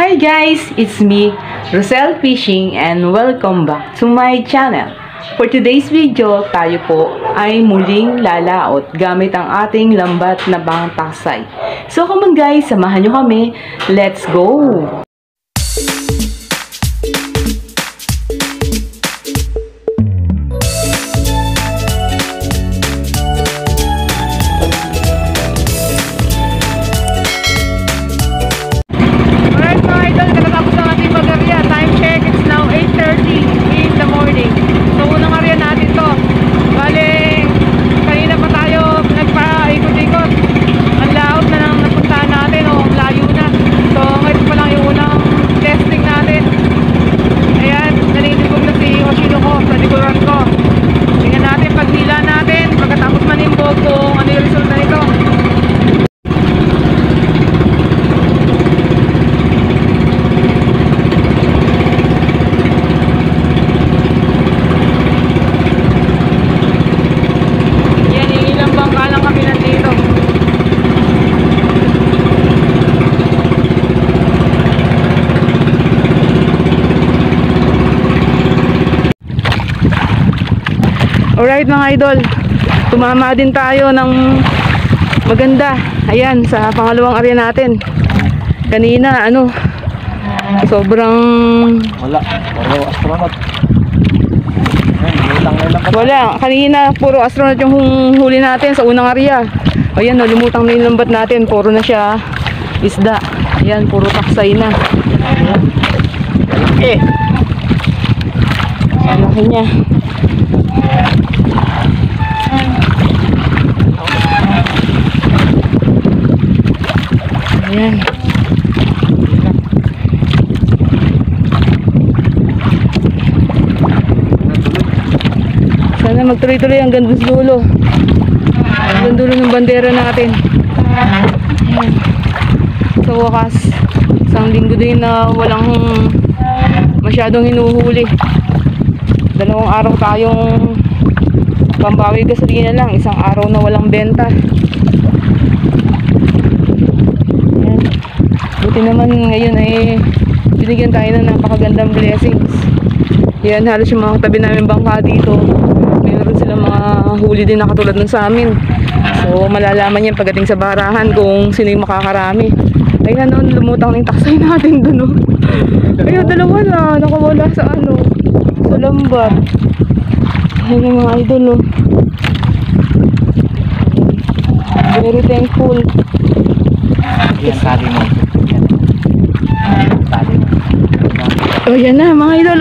Hi guys, it's me, Rosel Fishing, and welcome back to my channel. For today's video, tayo po ay muling lalaot gamit ang ating lambat na bangtaksay. So come on guys, samahan nyo kami. Let's go! Alright mga idol, tumama din tayo ng maganda. Ayan, sa pangalawang area natin. Kanina, sobrang... Wala, puro astronaut. Wala, kanina puro astronaut yung huli natin sa unang area. Ayan, lumutang na yung lambat natin. Puro na siya isda. Ayan, puro taksay na. Malaki. Malaki niya. Ayan. Sana magtuloy-tuloy hanggang dulo. Hanggang dulo ng bandera natin. Ayan. Sa wakas, isang linggo din na walang masyadong hinuhuli. 2 araw tayong pambawi gasolina lang, 1 araw na walang benta. Ayan. Buti naman ngayon ay binigyan tayo ng napakagandang blessings. Yan, halos yung mga katabi namin bangka dito, mayroon silang mga huli din na katulad nun sa amin. So malalaman yan pagdating sa barahan kung sino yung makakarami. Ayan, lumutang na yung taksay natin dun. Ayun, 2 na nakawala sa sa lambat. Ayan yung mga idol, very thankful. Yan, tali mo. Tali mo. Oh, yan na mga idol,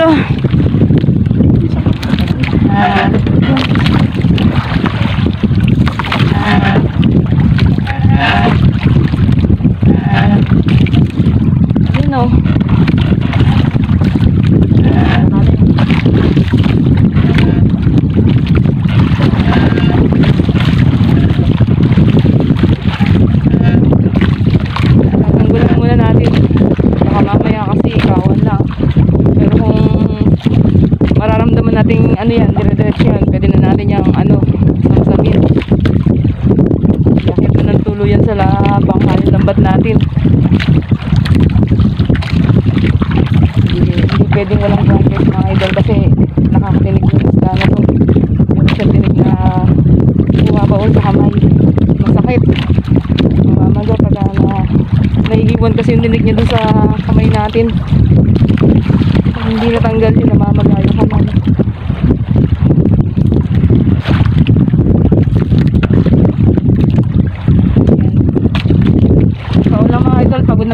Yun, nating dire-diretso yan, pwede na natin yung sasabihin. Bakit na ng tuluyan sa bangka yung lambat natin. Hindi pwedeng walang blanket mga idol kasi nakakatinig ng isda na to. Meron siya tinig na bumabaon sa kamay. Masakit. Mamamaga pagka naiiwan kasi yung tinig niya dun sa kamay natin. Kung hindi natanggal yun, namamaga yung kamay.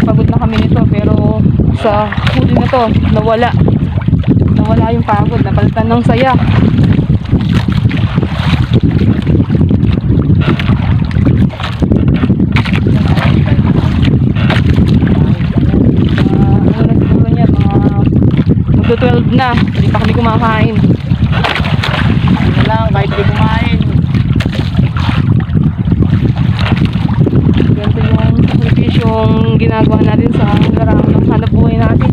Pagod na kami nito, pero sa huli na to nawala yung pagod, napalitan ng saya. Na siguro niya, mga 12 na, hindi pa kami kumakain. Hindi lang, kahit hindi kumain. Ganito yung sakripisyong ginagawa natin sa larangan ng hanap buhay natin.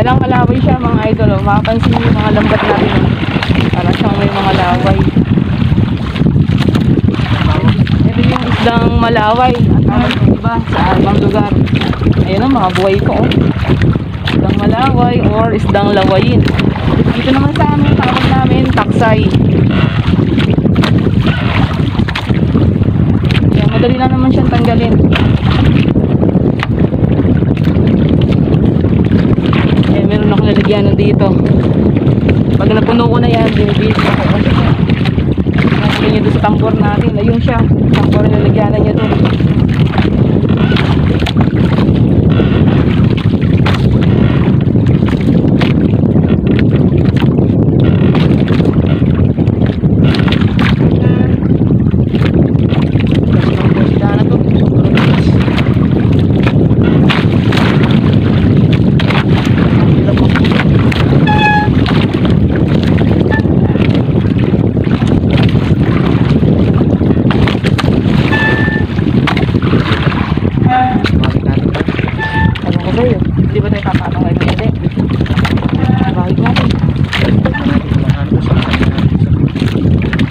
Kaya lang malaway siya mga idol. Oh. Makapansin niyo yung mga lambat natin. Oh. Para siyang may mga laway. Ito yung isdang malaway. Ang tawag ng iba sa ibang lugar. Ayun ang mga buhay ko. Oh. Isdang malaway or isdang lawayin. Dito naman sa amin, tawag namin taksay. Kaya madali lang naman siyang tanggalin. Eh, meron akong lalagyan dito. Pag napuno ko na yan, binibis ako. Nakikita nyo doon sa tambor natin. Ayun siya. Tambor na lalagyanan niya doon. Hindi ba tayo papatong ngayon? Hindi. Bakit natin?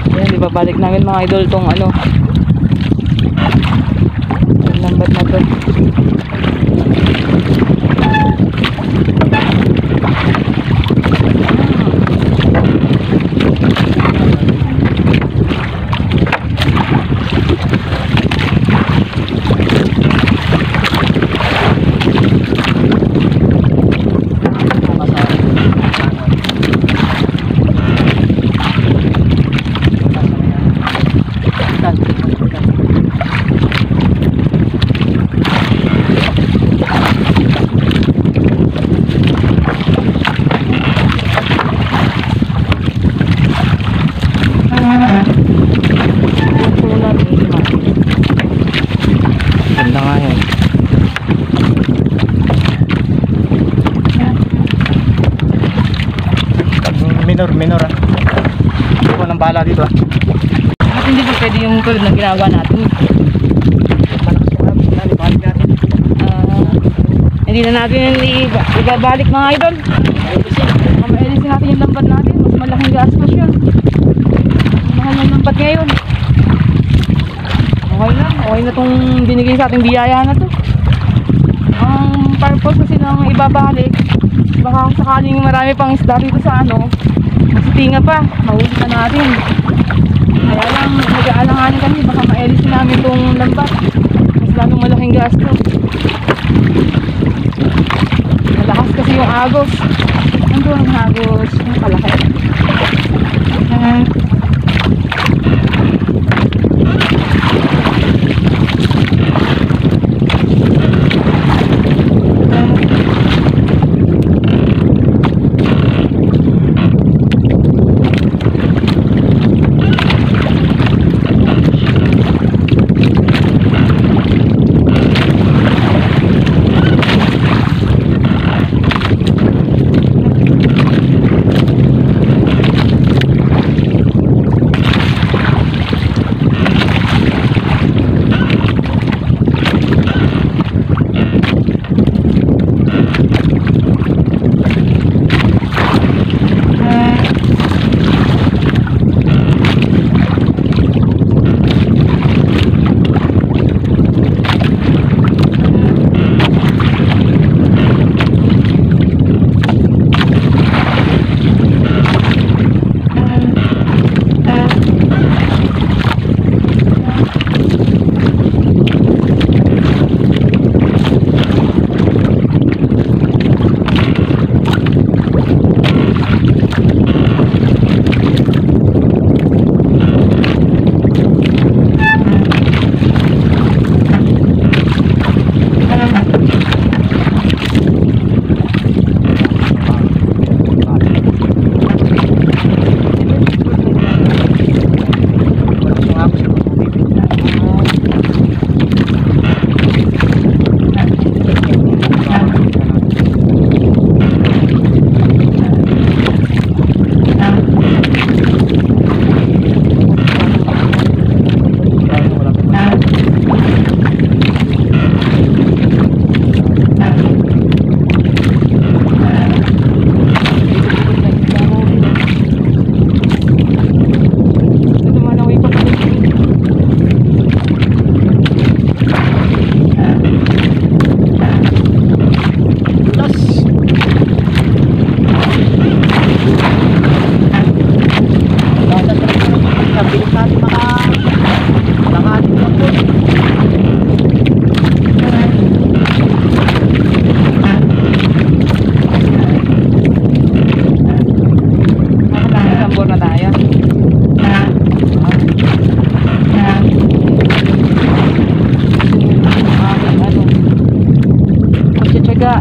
Ayan, di ba balik namin mga idol tong ano. Ang lambat na to. Ganda nga yun. Minor ah. Hindi ko nang bahala dito ah. Bakit hindi ba pwede yung tulad na ginagawa natin? Hindi na natin ibabalik mga idol. Maalisin natin yung lambat natin. Mas malaking gastos yun. Ang mahal ng lambat ngayon. Okay na tong binigay sa ating biyaya na to. Ang purpose kasi nang ibabalik, baka kung sakaling marami pang isda dito sa ano, masitinga pa, mahuli na natin. Kaya lang nag-aalanganin kami, baka maalisin namin tong lambat. Mas lamang malaking gastos. Malakas kasi yung agos. Nandun ang agos, yung kalaki.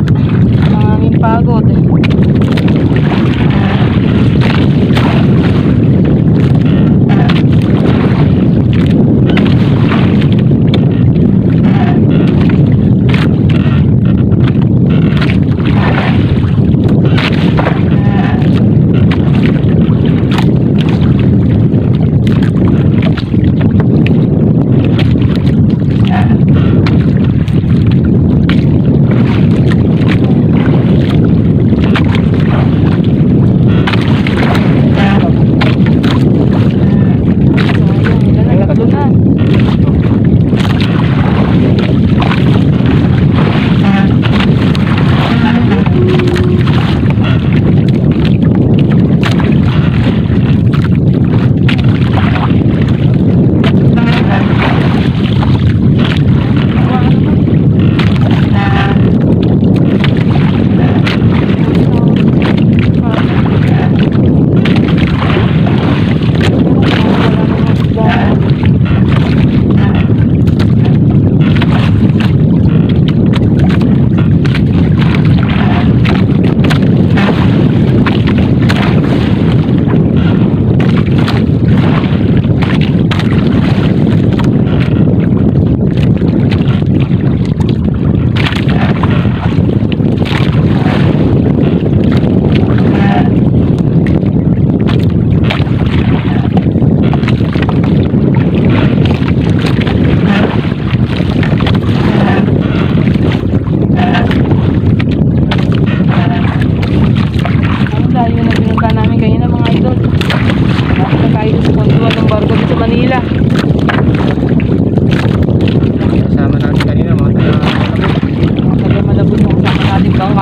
Ang aming pagod.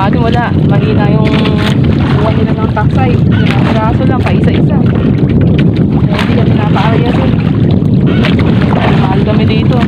Kasi wala, mahina yung kuha nila ng taksay. Yung piraso lang, pa isa-isa. Kaya hindi kami napakarya dun. Mahal kami dito.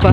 Pa.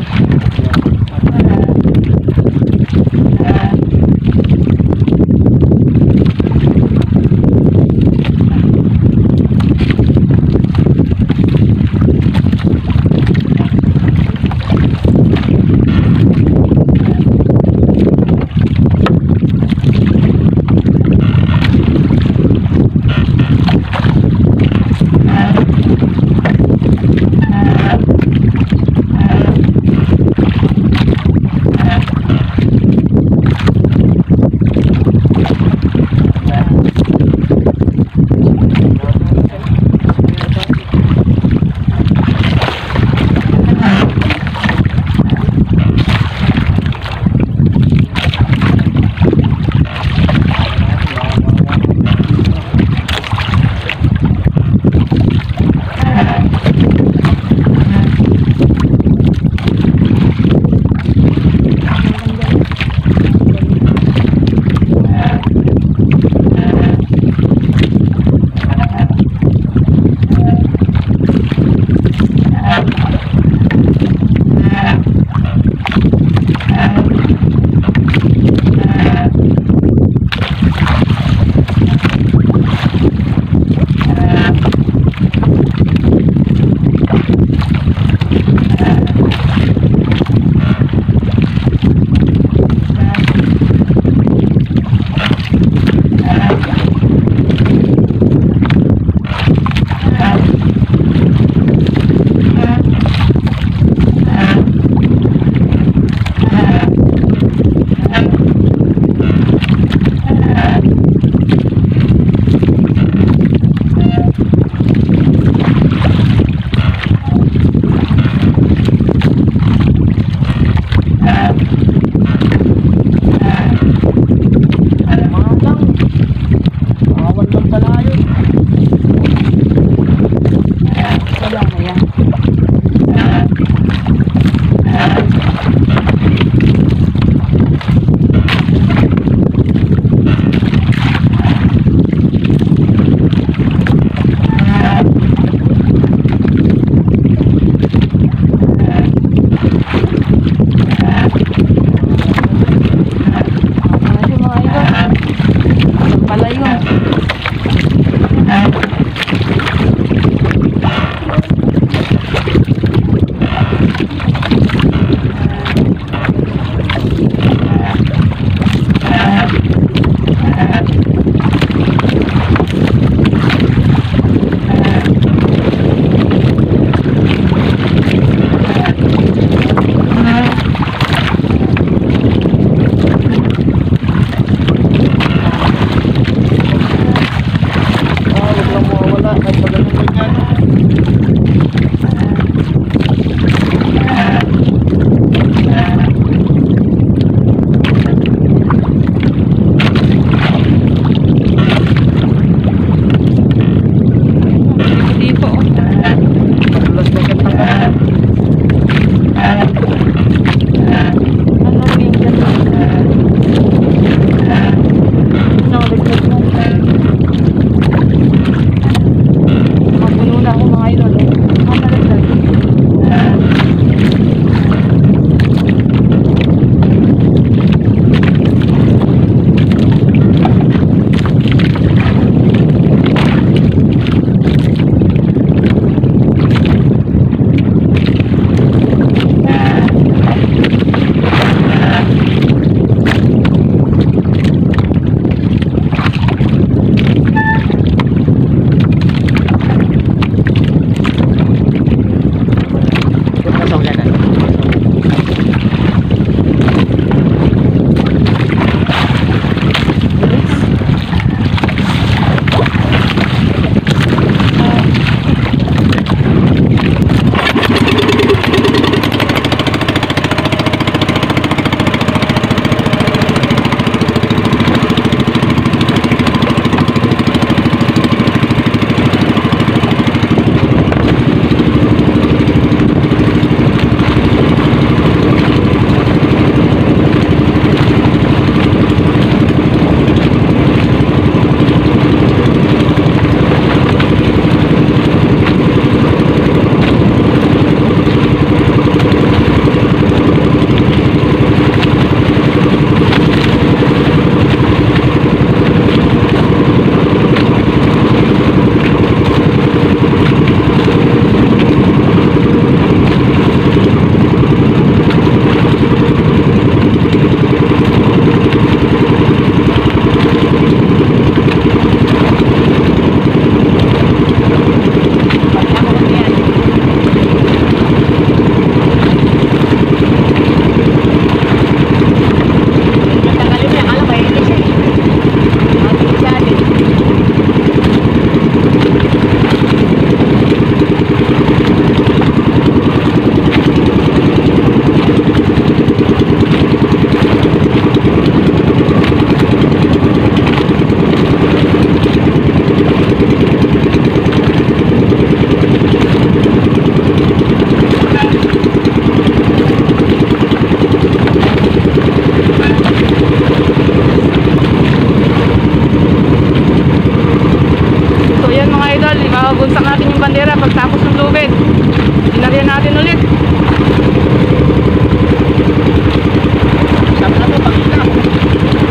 natin ulit.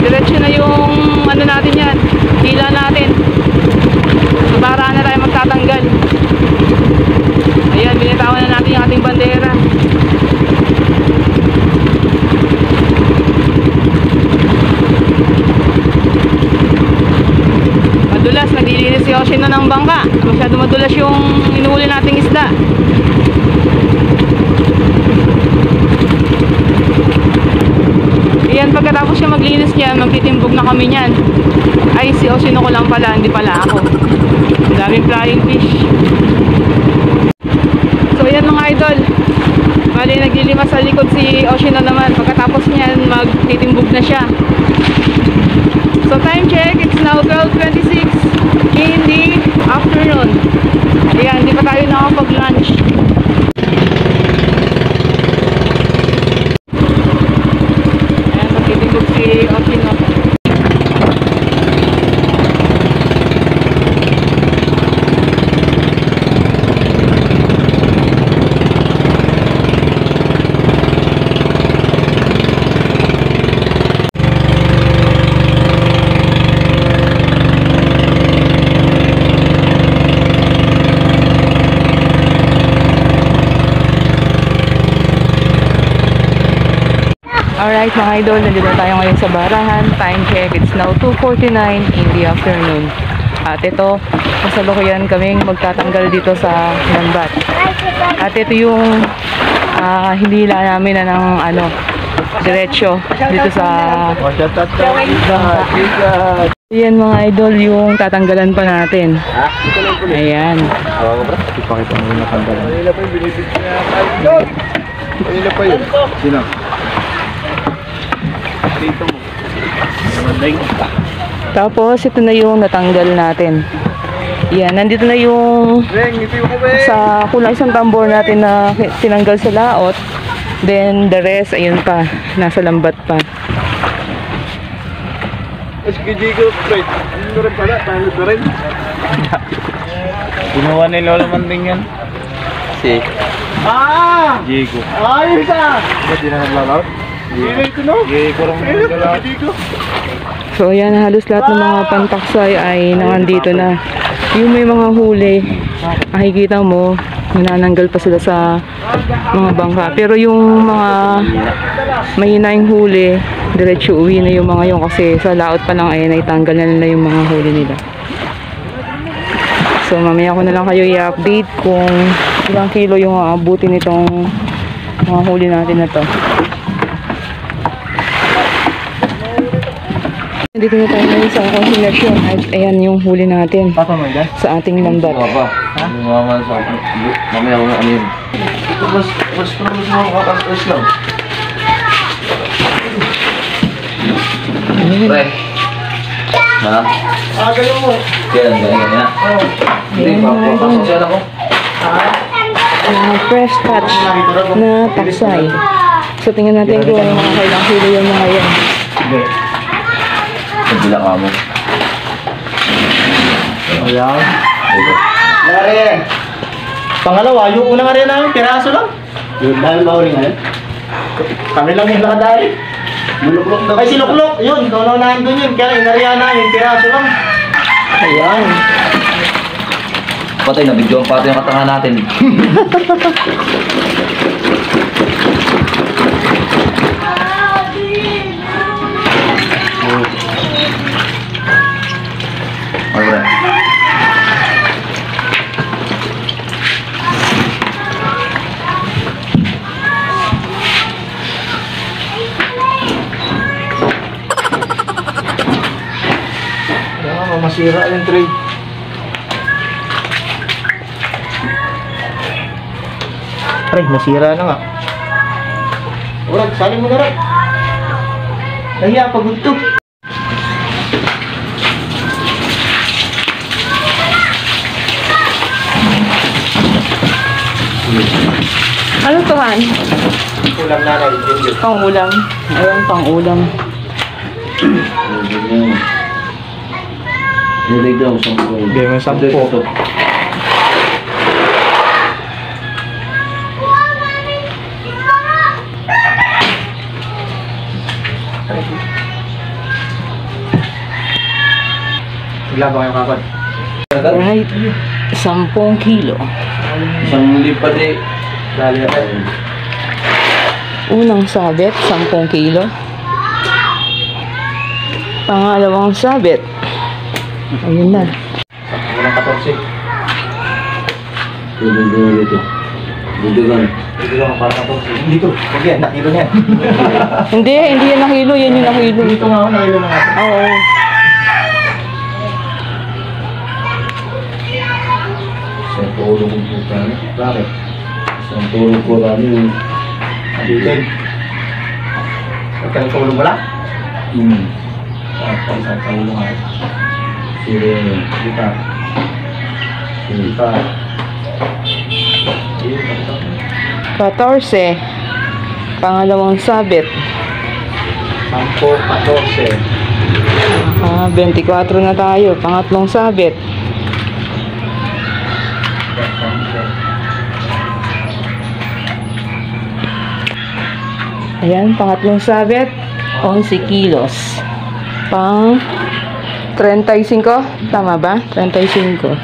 Diretso na yung ano natin yan, hila natin. Para na tayo magtatanggal. Ayan, binitawan na natin yung ating bandera. Madulas, naglilinis si Oshino ng bangka. Masyado madulas yung inuhuli nating isda. Ayan, pagkatapos siya maglinis niya, magtitimbog na kami niyan. Ay, si Oshino ko lang pala, hindi pala ako. Ang daming flying fish. So ayan mga idol, bali naglilima sa likod si Oshino naman. Pagkatapos niyan, magtitimbog na siya. So time check, it's now 12:26 in the afternoon. Ayan, hindi pa tayo nakapag-lunch. Ayan, magtitimbog si Oshino. Alright mga idol, nandito tayo ngayon sa barahan. Time check, it's now 2:49 in the afternoon. At ito, kasalukuyan kaming magtatanggal dito sa lambat. At ito yung hinila namin na ng ano, diretsyo dito sa bangka. Ayan mga idol, yung tatanggalan pa natin. Ayan. Ipakita mo yung natanggalan. Kanina pa yun. Sino? Dito mo. Tapos ito na yung natanggal natin. Yan, nandito na yung sa kulang isang tambor natin na tinanggal sa laot. Then the rest, ayun pa, nasa lambat pa. SKG ko, wait. Ano rin pala? Tayo rin. Ginawa ni Lola Manding yan. Si Jigo. Ayos ah! Ba't di na naglalaot? Jigo lang naglalaot. So ayan, halos lahat ng mga pantaksay ay nandito na. Yung may mga huli, makikita mo, nanananggal pa sila sa mga bangka. Pero yung mga mahina yung huli, diretso uwi na yung mga yun kasi sa laot pa lang ay naitanggal na nila yung mga huli nila. So mamaya ko na lang kayo i-update kung ilang kilo yung aabutin nitong mga huli natin na to. Dito na tayo ngayon sa konsignasyon at ayan yung huli natin sa ating lambat. Mamaya ko na ano yun. Mas mo kakastos lang. Pre. Ha? Gano'n mo. Ganyan na. Hindi, papasosyan ako. Fresh touch na taksay. So tingnan natin kung kailang kilo yung mga yan. Hindi. Nagdila ka mo. Ayan. Dito. Nari. Pangalawa, yung unang area namin, piraso lang. Yung dahil mauling ngayon. Kami lang yung nakadali. Luluklok daw. Ay, sinuklok. Yun, kaunahin doon yun. Kaya inariya namin, piraso lang. Ayan. Patay na, bigyan pa yung katanga natin. Alright. Masira yung trade. Aray, nasira na nga. Urag, salin mo na rin. Nahiya, pagod to. Ano to, Han? Ulam na rin. Pang-ulam. Ayun, pang-ulam. Nilig daw, 10. Bigyan mo 10. Ilan ba kayong kakon? Right. 10 kilo. Isang lipat eh. Dali natin. Unang sabit, 10 kilo. Pangalawang sabit. Ayun na. Walang 14. Dito. Dito gan. Dito lang, parang 14. Dito. Huwag yan, nakilo na yan. Hindi yan nakilo. Yan yung nakilo. Dito nga ako, nakilo na nga. Oo. Isang tulong ko po kami. Bakit? Isang tulong ko kami. Dito. Huwag ka nagtulong wala? Isang tulong nga. Sige. Dito. Dito. 14. Pangalawang sabit. 10, 14. 24 na tayo. Pangatlong sabit. Ayan, pangatlong sabit. 11 kilos. Pang 35. Tama ba? 35.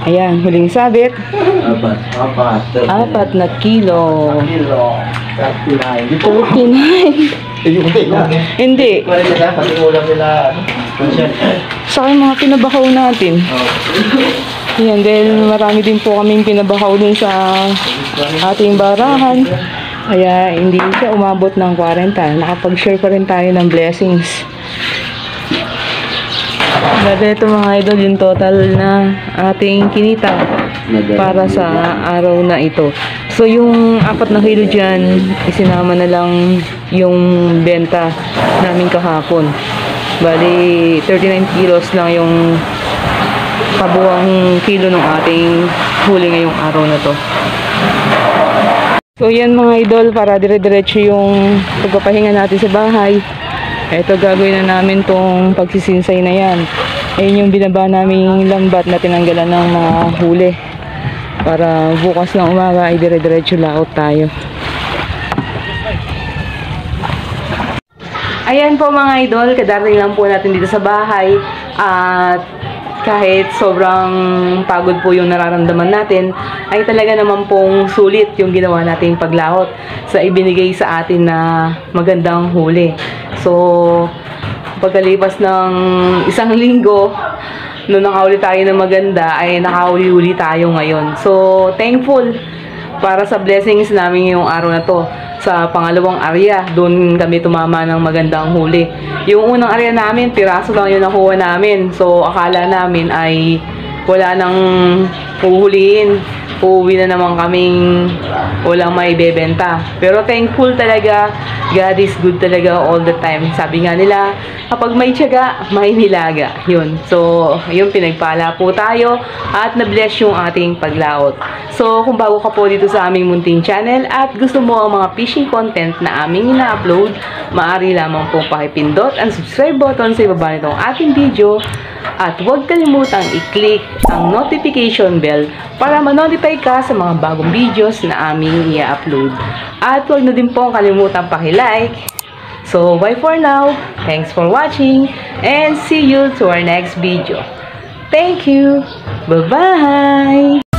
Ayan, huling sabit. 4 na kilo. Kilo. 39. Dito. 39. Hindi. Wala nila, pati ulam nila. Sa akin mga pinabakaw natin. Yan, dahil marami din po kaming pinabakaw dun sa ating barahan. Kaya hindi siya umabot ng 40. Nakapag-share pa rin tayo ng blessings. Dati ito mga idol, yung total na ating kinita para sa araw na ito. So yung 4 na kilo dyan, isinama na lang yung benta namin kahapon. Bali, 39 kilos lang yung kabuang kilo ng ating huli ngayong araw na to. So yan mga idol, para dire-diretso yung pagpapahinga natin sa bahay. Ito gagawin na namin tong pagsisinsay na yan. Ayun yung binaba naming lambat na tinanggalan ng mga huli. Para bukas ng umaga ay dire-diretso laot tayo. Ayan po mga idol, kadarating lang po natin dito sa bahay. At kahit sobrang pagod po yung nararamdaman natin, ay talaga naman pong sulit yung ginawa nating paglaot sa ibinigay sa atin na magandang huli. So, pagkalipas ng 1 linggo, nung nakahuli tayo ng maganda, ay nakahuli-huli tayo ngayon. So, thankful para sa blessings namin yung araw na to. Sa pangalawang area, doon kami tumama ng magandang huli. Yung unang area namin, piraso lang yung nakuha namin. So, akala namin ay wala nang puhuliin. Uuwi na naman kaming walang may bebenta. Pero thankful talaga, God is good talaga all the time. Sabi nga nila, kapag may tiyaga, may nilaga. Yun. So, yun, pinagpala po tayo at na-bless yung ating paglaot. So, kung bago ka po dito sa aming munting channel at gusto mo ang mga fishing content na aming ina-upload, maaari lamang pong pakipindot ang subscribe button sa ibaba nitong ating video. At huwag kalimutang i-click ang notification bell para ma-notify ka sa mga bagong videos na aming i-upload. At huwag na din pong kalimutang paki-like. So, bye for now. Thanks for watching and see you to our next video. Thank you. Bye-bye.